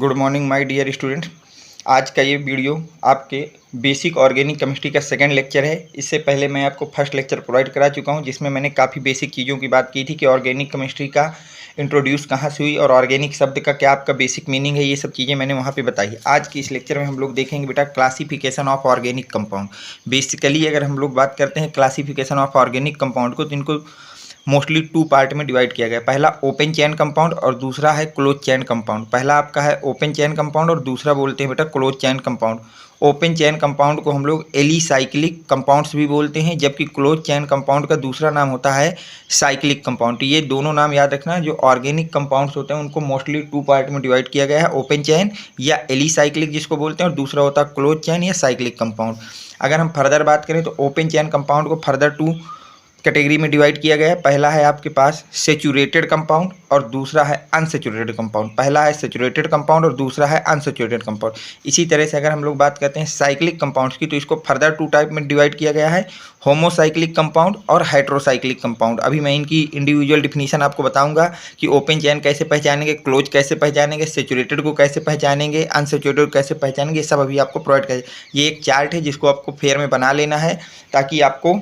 Good morning my dear student. आज का ये वीडियो आपके बेसिक ऑर्गेनिक केमिस्ट्री का सेकंड लेक्चर है। इससे पहले मैं आपको फर्स्ट लेक्चर प्रोवाइड करा चुका हूँ, जिसमें मैंने काफ़ी बेसिक चीज़ों की बात की थी कि ऑर्गेनिक केमिस्ट्री का इंट्रोड्यूस कहाँ से हुई और ऑर्गेनिक शब्द का क्या आपका बेसिक मीनिंग है। ये सब चीज़ें मैंने वहाँ पे बताई। आज की इस लेक्चर में हम लोग देखेंगे बेटा classification of organic compound. Basically अगर हम लोग बात करते हैं क्लासिफिकेशन ऑफ ऑर्गेनिक कंपाउंड को, तो इनको मोस्टली टू पार्ट में डिवाइड किया गया। पहला ओपन चेन कंपाउंड और दूसरा है क्लोज चेन कंपाउंड। पहला आपका है ओपन चेन कंपाउंड और दूसरा बोलते हैं बेटा close chain compound. Open chain compound को हम लोग एलिसाइक्लिक कंपाउंड्स भी बोलते हैं, जबकि क्लोज चेन कंपाउंड का दूसरा नाम होता है साइक्लिक कंपाउंड। ये दोनों नाम याद रखना। जो ऑर्गेनिक कंपाउंड्स होते हैं उनको मोस्टली टू पार्ट में डिवाइड किया गया है, ओपन चेन या एलिसाइक्लिक जिसको बोलते हैं, और दूसरा होता है क्लोज चेन या साइक्लिक कंपाउंड। अगर हम फर्दर बात करें तो ओपन चेन कंपाउंड को फर्दर टू कैटेगरी में डिवाइड किया गया है। पहला है आपके पास सेचुरेटेड कंपाउंड और दूसरा है अनसेचुरेटेड कंपाउंड। पहला है सेचुरेटेड कंपाउंड और दूसरा है अनसेचुरेटेड कंपाउंड। इसी तरह से अगर हम लोग बात करते हैं साइक्लिक कंपाउंड्स की, तो इसको फर्दर टू टाइप में डिवाइड किया गया है, होमोसाइक्लिक कंपाउंड और हेट्रोसाइक्लिक कंपाउंड। अभी मैं इनकी इंडिविजुअल डिफिनीशन आपको बताऊंगा कि ओपन चेन कैसे पहचानेंगे, क्लोज कैसे पहचानेंगे, सेचुरेटेड को कैसे पहचानेंगे, अनसेचुरेटेड को कैसे पहचानेंगे, ये सब अभी आपको प्रोवाइड करें। ये एक चार्ट है जिसको आपको फेयर में बना लेना है, ताकि आपको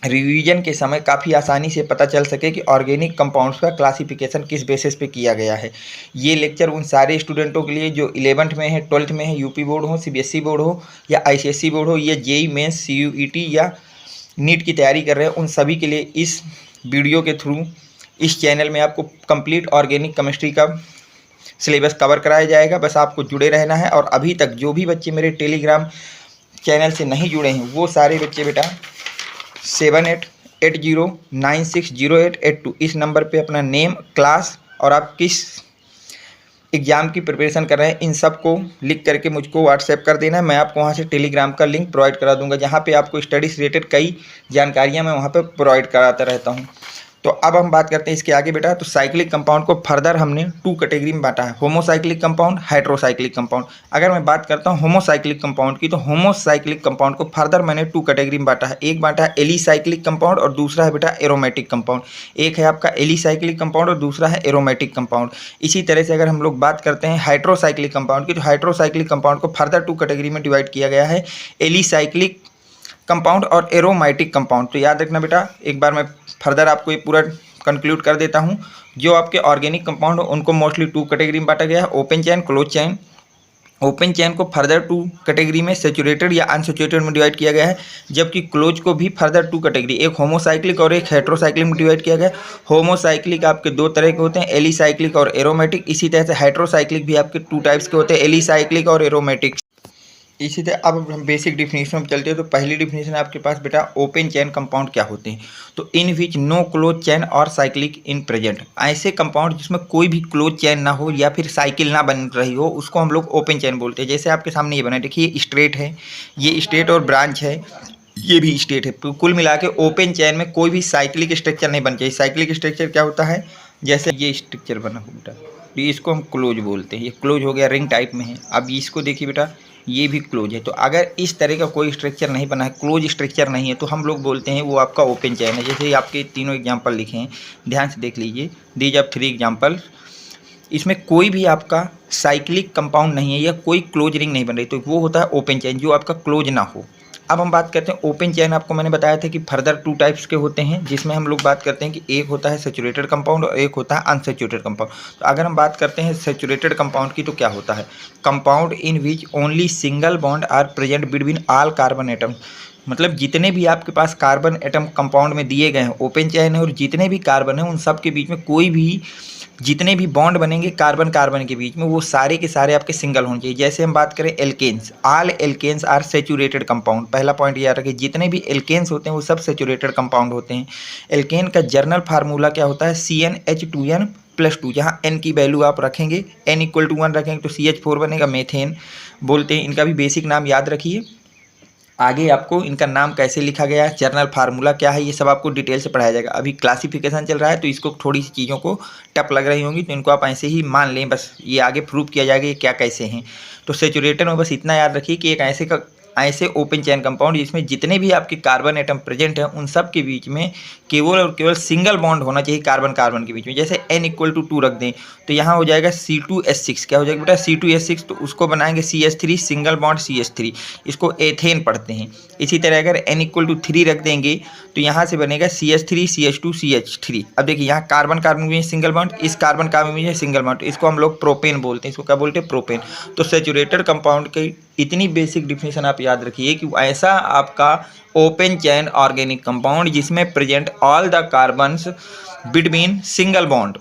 रिवीजन के समय काफ़ी आसानी से पता चल सके कि ऑर्गेनिक कंपाउंड्स का क्लासिफिकेशन किस बेसिस पे किया गया है। ये लेक्चर उन सारे स्टूडेंटों के लिए जो 11th में है, 12th में है, यूपी बोर्ड हो, सीबीएसई बोर्ड हो या आईसीएसई बोर्ड हो, या जेई मेंस, सीयूईटी या नीट की तैयारी कर रहे हैं, उन सभी के लिए इस वीडियो के थ्रू इस चैनल में आपको कंप्लीट ऑर्गेनिक केमिस्ट्री का सिलेबस कवर कराया जाएगा। बस आपको जुड़े रहना है। और अभी तक जो भी बच्चे मेरे टेलीग्राम चैनल से नहीं जुड़े हैं, वो सारे बच्चे बेटा 7880960882 इस नंबर पे अपना नेम, क्लास और आप किस एग्ज़ाम की प्रिपरेशन कर रहे हैं, इन सब को लिख करके मुझको व्हाट्सएप कर देना है। मैं आपको वहाँ से टेलीग्राम का लिंक प्रोवाइड करा दूंगा, जहाँ पे आपको स्टडी से रिलेटेड कई जानकारियाँ मैं वहाँ पे प्रोवाइड कराता रहता हूँ। तो अब हम बात करते हैं इसके आगे बेटा। तो साइक्लिक कंपाउंड को फर्दर हमने टू कैटेगरी में बांटा है, होमोसाइक्लिक कंपाउंड, हेट्रोसाइक्लिक कंपाउंड। अगर मैं बात करता हूँ होमोसाइक्लिक कंपाउंड की, तो होमोसाइक्लिक कंपाउंड को फर्दर मैंने टू कैटेगरी में बांटा है। एक बांटा है एलिसाइक्लिक कंपाउंड और दूसरा है बेटा एरोमेटिक कंपाउंड। एक है आपका एलिसाइक्लिक कंपाउंड और दूसरा है एरोमेटिक कंपाउंड। इसी तरह से अगर हम लोग बात करते हैं हाइड्रोसाइक्लिक कंपाउंड की, तो हाइड्रोसाइक्लिक कंपाउंड को फर्दर टू कैटेगरी में डिवाइड किया गया है, एलिसाइक्लिक कंपाउंड और एरोमेटिक कंपाउंड। तो याद रखना बेटा, एक बार मैं फर्दर आपको ये पूरा कंक्लूड कर देता हूँ। जो आपके ऑर्गेनिक कंपाउंड हो उनको मोस्टली टू कैटेगरी में बांटा गया है, open chain, close chain. Open chain को फर्दर टू कैटेगरी में सेचुरेटेड या अनसेचुरेटेड में डिवाइड किया गया है, जबकि क्लोज को भी फर्दर टू कैटेगरी, एक होमोसाइक्लिक और एक हेट्रोसाइक्लिक में डिवाइड किया गया है। होमोसाइक्लिक आपके दो तरह के होते हैं, एलिसाइक्लिक और एरोमेटिक। इसी तरह से हेट्रोसाइक्लिक भी आपके टू टाइप्स के होते हैं, एलिसाइक्लिक और एरोमेटिक। इसी तरह अब हम बेसिक डिफिनीशन में चलते हैं। तो पहली डिफिनीशन आपके पास बेटा ओपन चेन कंपाउंड क्या होते हैं, तो इन विच नो क्लोज चेन और साइक्लिक इन प्रेजेंट। ऐसे कंपाउंड जिसमें कोई भी क्लोज चेन ना हो या फिर साइकिल ना बन रही हो, उसको हम लोग ओपन चेन बोलते हैं। जैसे आपके सामने ये बना है, देखिए ये स्ट्रेट है, ये स्ट्रेट और ब्रांच है, ये भी स्ट्रेट है। तो कुल मिला के ओपन चेन में कोई भी साइक्लिक स्ट्रक्चर नहीं बन चाहिए। साइक्लिक स्ट्रक्चर क्या होता है, जैसे ये स्ट्रक्चर बना हो बेटा, तो इसको हम क्लोज बोलते हैं। ये क्लोज हो गया, रिंग टाइप में है। अब इसको देखिए बेटा, ये भी क्लोज है। तो अगर इस तरह का कोई स्ट्रक्चर नहीं बना है, क्लोज स्ट्रक्चर नहीं है, तो हम लोग बोलते हैं वो आपका ओपन चेन है। जैसे आपके तीनों एग्जांपल लिखे हैं, ध्यान से देख लीजिए, दीज आर 3 एग्जांपल। इसमें कोई भी आपका साइक्लिक कंपाउंड नहीं है या कोई क्लोज रिंग नहीं बन रही, तो वो होता है ओपन चेन, जो आपका क्लोज ना हो। अब हम बात करते हैं ओपन चेन। आपको मैंने बताया था कि फर्दर टू टाइप्स के होते हैं, जिसमें हम लोग बात करते हैं कि एक होता है सेचुरेटेड कंपाउंड और एक होता है अनसेचुरेटेड कंपाउंड। तो अगर हम बात करते हैं सेचुरेटेड कंपाउंड की, तो क्या होता है, compound in which only single bond are present between all carbon atom. मतलब जितने भी आपके पास कार्बन एटम कंपाउंड में दिए गए हैं, ओपन चेन है, और जितने भी कार्बन हैं उन सब के बीच में कोई भी जितने भी बॉन्ड बनेंगे कार्बन कार्बन के बीच में, वो सारे के सारे आपके सिंगल होने चाहिए। जैसे हम बात करें alkanes, all alkanes are saturated compound. पहला पॉइंट याद रखिए, जितने भी एल्केन्स होते हैं वो सब सेचुरेटेड कंपाउंड होते हैं। एल्केन का जर्नल फार्मूला क्या होता है, CnH2n+2। जहाँ n की वैल्यू आप रखेंगे, n=1 रखेंगे तो CH4 बनेगा, मेथेन बोलते हैं। इनका भी बेसिक नाम याद रखिए। आगे आपको इनका नाम कैसे लिखा गया है, जर्नल फार्मूला क्या है, ये सब आपको डिटेल से पढ़ाया जाएगा। अभी क्लासिफिकेशन चल रहा है, तो इसको थोड़ी सी चीज़ों को टफ लग रही होंगी, तो इनको आप ऐसे ही मान लें, बस ये आगे प्रूव किया जाएगा ये क्या कैसे हैं। तो सेचुरेटेड में बस इतना याद रखिए कि एक ऐसे का ऐसे ओपन चैन कंपाउंड जिसमें जितने भी आपके कार्बन एटम प्रेजेंट हैं उन सब के बीच में केवल और केवल सिंगल बॉन्ड होना चाहिए कार्बन कार्बन के बीच में। जैसे n=2 रख दें तो यहाँ हो जाएगा C2H6। क्या हो जाएगा बेटा? C2H6। तो उसको बनाएंगे CH3 सिंगल बॉन्ड CH3, इसको एथेन पढ़ते हैं। इसी तरह अगर n=3 रख देंगे तो यहाँ से बनेगा CH3 CH2 CH3। अब देखिए यहाँ कार्बन कार्बन में सिंगल बॉन्ड, इस कार्बन कार्बन में सिंगल बॉन्ड, इसको हम लोग प्रोपेन बोलते हैं। इसको क्या बोलते हैं? प्रोपेन। तो सैचुरेटेड कंपाउंड की इतनी बेसिक डिफिनेशन आप याद रखिए कि ऐसा आपका ओपन चैन ऑर्गेनिक कंपाउंड जिसमें present all the carbons between single bond.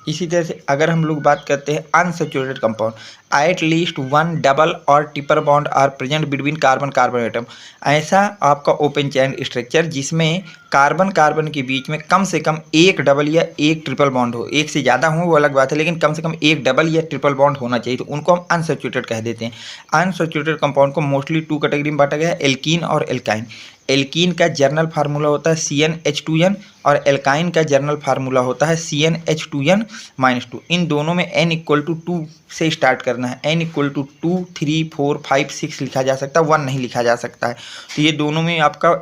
इसी तरह से अगर हम लोग बात करते हैं unsaturated compound, at least one double और triple bond are present between carbon carbon atom. ऐसा आपका ओपन चैन स्ट्रक्चर जिसमें कार्बन कार्बन के बीच में कम से कम एक डबल या एक ट्रिपल बॉन्ड हो। एक से ज़्यादा हो वो अलग बात है, लेकिन कम से कम एक डबल या ट्रिपल बॉन्ड होना चाहिए, तो उनको हम अनसैचुरेटेड कह देते हैं। अनसैचुरेटेड कंपाउंड को मोस्टली 2 कैटेगरी में बांटा गया है, एल्कीन और एल्काइन। एल्कीन का जर्नल फार्मूला होता है CnH2n और एल्काइन का जर्नल फार्मूला होता है CnH2n-2। इन दोनों में n=2 से स्टार्ट करना है। n=2, 3, 4, 5, 6 लिखा जा सकता है, 1 नहीं लिखा जा सकता है। तो ये दोनों में आपका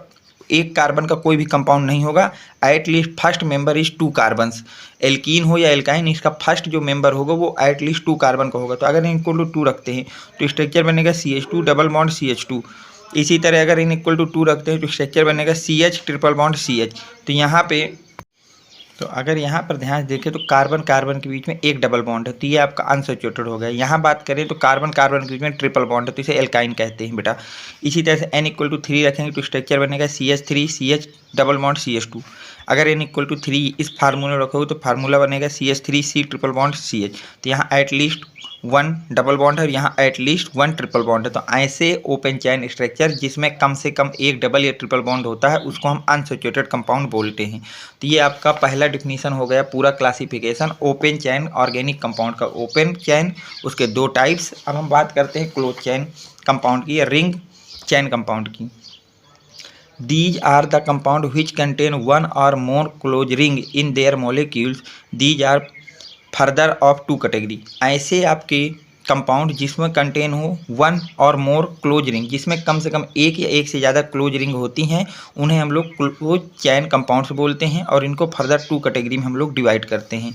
एक कार्बन का कोई भी कंपाउंड नहीं होगा। At least first member is 2 carbons. Alkene हो या एल्काइन, इसका फर्स्ट जो मेंबर होगा वो एटलीस्ट 2 कार्बन का होगा। तो अगर n=2 रखते हैं तो स्ट्रक्चर बनेगा CH2 डबल बॉन्ड CH2। इसी तरह अगर n=2 रखते हैं तो स्ट्रक्चर बनेगा CH ट्रिपल बॉन्ड CH। तो यहाँ पे तो अगर यहाँ पर ध्यान देखें तो कार्बन कार्बन के बीच में एक डबल बॉन्ड है, तो ये आपका अनसैचुरेटेड हो गया। यहाँ बात करें तो कार्बन कार्बन के बीच में ट्रिपल बॉन्ड है, तो इसे एल्काइन कहते हैं बेटा। इसी तरह से n=3 रखेंगे तो स्ट्रक्चर बनेगा CH3 CH double bond CH2। अगर n=3 इस फार्मूला रखोगे तो फार्मूला बनेगा CH3 C triple bond CH। तो यहाँ एटलीस्ट 1 डबल बॉन्ड है और यहाँ एटलीस्ट 1 ट्रिपल बॉन्ड है। तो ऐसे ओपन चैन स्ट्रक्चर जिसमें कम से कम एक डबल या ट्रिपल बॉन्ड होता है उसको हम अनसैचुरेटेड कंपाउंड बोलते हैं। तो ये आपका पहला डिफिनीशन हो गया, पूरा classification open chain organic compound का। ओपन चैन, उसके 2 टाइप्स। अब हम बात करते हैं क्लोज चैन कंपाउंड की या रिंग चैन कंपाउंड की। These are the compound which contain one or more close ring in their molecules. These are further of 2 category. ऐसे आपके कंपाउंड जिसमें कंटेन हो 1 और मोर क्लोज रिंग, जिसमें कम से कम एक या एक से ज़्यादा क्लोज रिंग होती हैं, उन्हें हम लोग क्लोज चैन कंपाउंड्स बोलते हैं। और इनको फर्दर 2 कैटेगरी में हम लोग डिवाइड करते हैं।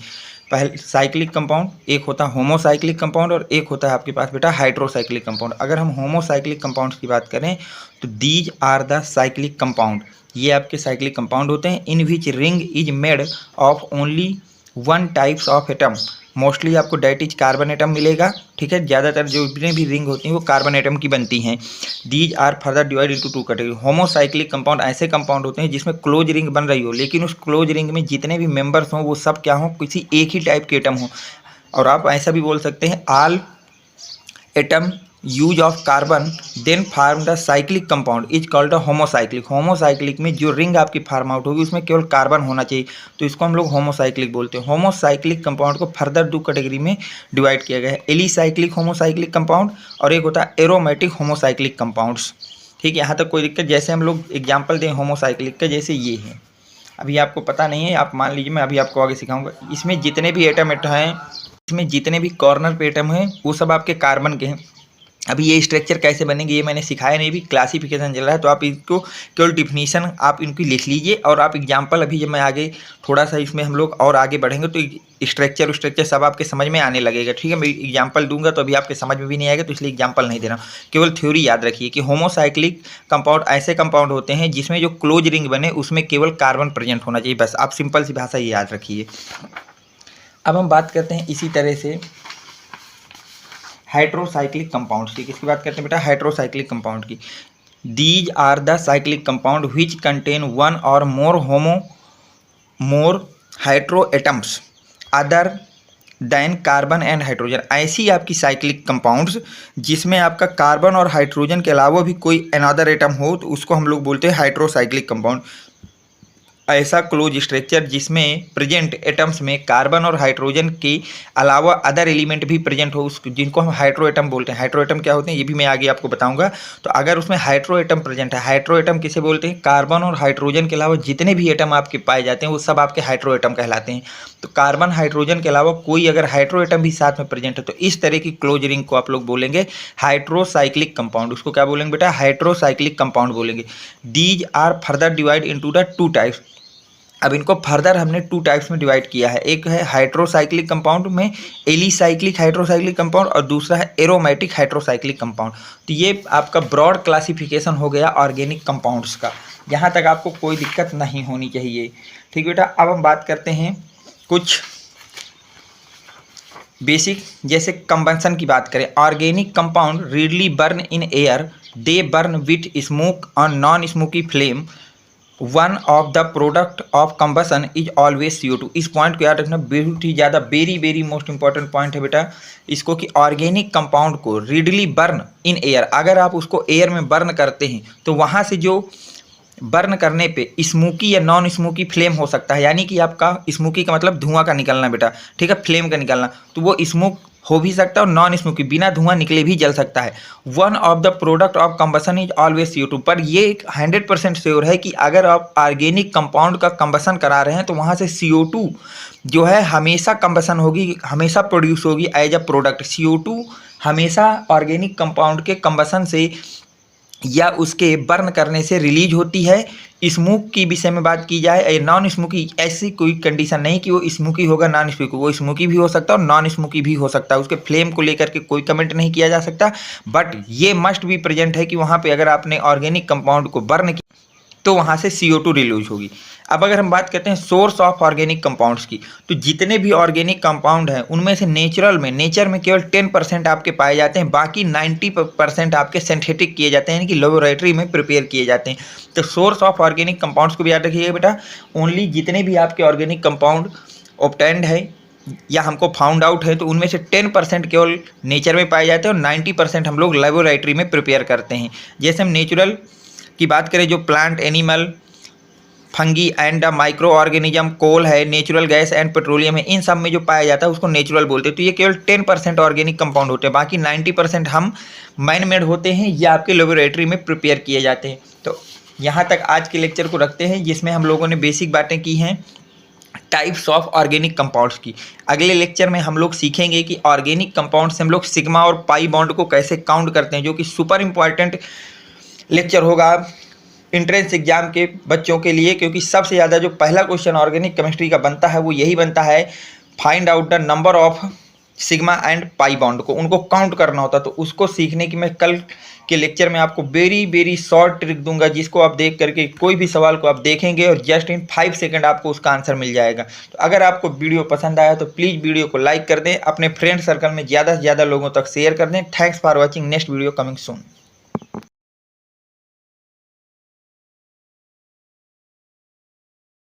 पहले साइक्लिक कंपाउंड, एक होता है होमोसाइक्लिक कंपाउंड और एक होता है आपके पास बेटा हाइड्रोसाइक्लिक कंपाउंड। अगर हम होमोसाइक्लिक कंपाउंड्स की बात करें तो these are the cyclic compound. ये आपके साइक्लिक कंपाउंड होते हैं in which ring is made of only 1 types of atom. Mostly आपको डेट इज कार्बन एटम मिलेगा, ठीक है। ज़्यादातर जो भी रिंग होती हैं वो कार्बन एटम की बनती हैं। These are further divide into 2 category. Homocyclic compound ऐसे कंपाउंड होते हैं जिसमें क्लोज रिंग बन रही हो, लेकिन उस क्लोज रिंग में जितने भी मेंबर्स हों वो सब क्या हों, किसी एक ही टाइप के एटम हों। और आप ऐसा भी बोल सकते हैं all atom use of carbon then form the cyclic compound is called a homocyclic. Homocyclic में जो रिंग आपकी फार्म आउट होगी उसमें केवल कार्बन होना चाहिए, तो इसको हम लोग होमोसाइक्लिक बोलते हैं। होमोसाइक्लिक कंपाउंड को फर्दर 2 कैटेगरी में डिवाइड किया गया है, एलिसाइक्लिक होमोसाइक्लिक कंपाउंड और एक होता है एरोमेटिक होमोसाइक्लिक कंपाउंड्स। ठीक है, यहाँ तक कोई दिक्कत? जैसे हम लोग एग्जाम्पल दें होमोसाइक्लिक का, जैसे ये है, अभी आपको पता नहीं है, आप मान लीजिए मैं अभी आपको आगे सिखाऊंगा। इसमें जितने भी एटम हैं, इसमें जितने भी कॉर्नर पे एटम हैं वो सब आपके कार्बन के हैं। अभी ये स्ट्रक्चर कैसे बनेंगे ये मैंने सिखाया नहीं, भी क्लासिफिकेशन चल रहा है, तो आप इसको केवल डिफिनीशन आप इनकी लिख लीजिए और आप एग्जांपल अभी जब मैं आगे थोड़ा सा इसमें हम लोग और आगे बढ़ेंगे तो स्ट्रक्चर सब आपके समझ में आने लगेगा। ठीक है, मैं एग्जांपल दूंगा तो अभी आपके समझ में भी नहीं आएगा, तो इसलिए एग्जांपल नहीं दे रहा हूँ, केवल थ्योरी याद रखिए कि होमोसाइक्लिक कंपाउंड ऐसे कंपाउंड होते हैं जिसमें जो क्लोज रिंग बने उसमें केवल कार्बन प्रेजेंट होना चाहिए, बस। आप सिंपल सी भाषा ये याद रखिए। अब हम बात करते हैं इसी तरह से हाइड्रोसाइक्लिक कंपाउंड्स की। किसकी बात करते हैं बेटा? हाइड्रोसाइक्लिक कंपाउंड की। These are the cyclic compound which contain 1 और more hetero atoms other than carbon and hydrogen. ऐसी आपकी साइक्लिक कंपाउंड्स जिसमें आपका कार्बन और हाइड्रोजन के अलावा भी कोई अनदर एटम हो तो उसको हम लोग बोलते हैं हाइड्रोसाइक्लिक कंपाउंड। ऐसा क्लोज स्ट्रक्चर जिसमें प्रेजेंट एटम्स में कार्बन और हाइड्रोजन के अलावा अदर एलिमेंट भी प्रेजेंट हो, उस जिनको हम हाइड्रो एटम बोलते हैं। हाइड्रो एटम क्या होते हैं ये भी मैं आगे आपको बताऊंगा। तो अगर उसमें हाइड्रो एटम प्रेजेंट है, हाइड्रो एटम किसे बोलते हैं? कार्बन और हाइड्रोजन के अलावा जितने भी एटम आपके पाए जाते हैं वो सब आपके हाइड्रो एटम कहलाते हैं। तो कार्बन हाइड्रोजन के अलावा कोई अगर हाइड्रो एटम भी साथ में प्रेजेंट है तो इस तरह की क्लोज रिंग को आप लोग बोलेंगे हाइड्रोसाइक्लिक कंपाउंड। उसको क्या बोलेंगे बेटा? हाइड्रोसाइक्लिक कंपाउंड बोलेंगे। These are further divide into the two types. अब इनको फर्दर हमने टू टाइप्स में डिवाइड किया है। एक है हाइड्रोसाइक्लिक कंपाउंड में एलिसाइक्लिक हाइड्रोसाइक्लिक कंपाउंड और दूसरा है एरोमेटिक हाइड्रोसाइक्लिक कंपाउंड। तो ये आपका ब्रॉड क्लासिफिकेशन हो गया ऑर्गेनिक कंपाउंड्स का। यहाँ तक आपको कोई दिक्कत नहीं होनी चाहिए। ठीक बेटा, अब हम बात करते हैं कुछ बेसिक, जैसे कंबंशन की बात करें। Organic compound readily burn in air, they burn with smoke on non smoky flame. One of the product of combustion is always CO2। इस पॉइंट को याद रखना, बहुत ही ज़्यादा वेरी मोस्ट इंपॉर्टेंट पॉइंट है बेटा इसको, कि ऑर्गेनिक कंपाउंड को रीडली बर्न इन एयर, अगर आप उसको एयर में बर्न करते हैं तो वहाँ से जो बर्न करने पे स्मोकी या नॉन स्मोकी फ्लेम हो सकता है, यानी कि आपका स्मोकी का मतलब धुआं का निकलना बेटा, ठीक है, फ्लेम का निकलना, तो वो स्मोक हो भी सकता है और नॉन स्मोकी बिना धुआं निकले भी जल सकता है। One of the product of combustion is always CO2। पर ये 100% श्योर है कि अगर आप ऑर्गेनिक कंपाउंड का कंबसन करा रहे हैं तो वहाँ से CO2 जो है हमेशा कंबसन होगी, हमेशा प्रोड्यूस होगी एज अ प्रोडक्ट। CO2 हमेशा ऑर्गेनिक कंपाउंड के कंबसन से या उसके बर्न करने से रिलीज होती है। स्मोक की विषय में बात की जाए, नॉन स्मोकी, ऐसी कोई कंडीशन नहीं कि वो स्मोकी होगा नॉन स्मोकी, वो स्मोकी भी हो सकता है और नॉन स्मोकी भी हो सकता है। उसके फ्लेम को लेकर के कोई कमेंट नहीं किया जा सकता, बट ये मस्ट भी प्रेजेंट है कि वहाँ पे अगर आपने ऑर्गेनिक कंपाउंड को बर्न किया तो वहाँ से CO2 रिलीज होगी। अब अगर हम बात करते हैं सोर्स ऑफ ऑर्गेनिक कंपाउंड्स की, तो जितने भी ऑर्गेनिक कंपाउंड हैं उनमें से नेचर में केवल 10% आपके पाए जाते हैं, बाकी 90% आपके सिंथेटिक किए जाते हैं, यानी कि लेबोरेटरी में प्रिपेयर किए जाते हैं। तो सोर्स ऑफ ऑर्गेनिक कंपाउंड्स को भी याद रखिएगा बेटा, ओनली जितने भी आपके ऑर्गेनिक कंपाउंड ऑब्टेन्ड है या हमको फाउंड आउट है तो उनमें से 10% केवल नेचर में पाए जाते हैं और 90% हम लोग लेबोरेटरी में प्रिपेयर करते हैं। जैसे हम नेचुरल की बात करें, जो plant, animal, fungi and micro organism, coal है, नेचुरल गैस एंड पेट्रोलियम है, इन सब में जो पाया जाता है उसको नेचुरल बोलते हैं। तो ये केवल 10% ऑर्गेनिक कंपाउंड होते हैं, बाकी 90% हम मैन मेड होते हैं या आपके लेबोरेटरी में प्रिपेयर किए जाते हैं। तो यहाँ तक आज के लेक्चर को रखते हैं, जिसमें हम लोगों ने बेसिक बातें की हैं टाइप्स ऑफ ऑर्गेनिक कंपाउंड्स की। अगले लेक्चर में हम लोग सीखेंगे कि ऑर्गेनिक कंपाउंड से हम लोग सिग्मा और पाई बॉन्ड को कैसे काउंट करते हैं, जो कि सुपर इंपॉर्टेंट लेक्चर होगा इंट्रेंस एग्जाम के बच्चों के लिए, क्योंकि सबसे ज़्यादा जो पहला क्वेश्चन ऑर्गेनिक केमिस्ट्री का बनता है वो यही बनता है, find out the number of sigma and pi bond को, उनको काउंट करना होता है। तो उसको सीखने की मैं कल के लेक्चर में आपको वेरी शॉर्ट ट्रिक दूंगा, जिसको आप देख करके कोई भी सवाल को आप देखेंगे और जस्ट इन 5 सेकंड आपको उसका आंसर मिल जाएगा। तो अगर आपको वीडियो पसंद आया तो प्लीज़ वीडियो को लाइक कर दें, अपने फ्रेंड सर्कल में ज़्यादा से ज़्यादा लोगों तक शेयर कर दें। Thanks for watching, next video coming soon.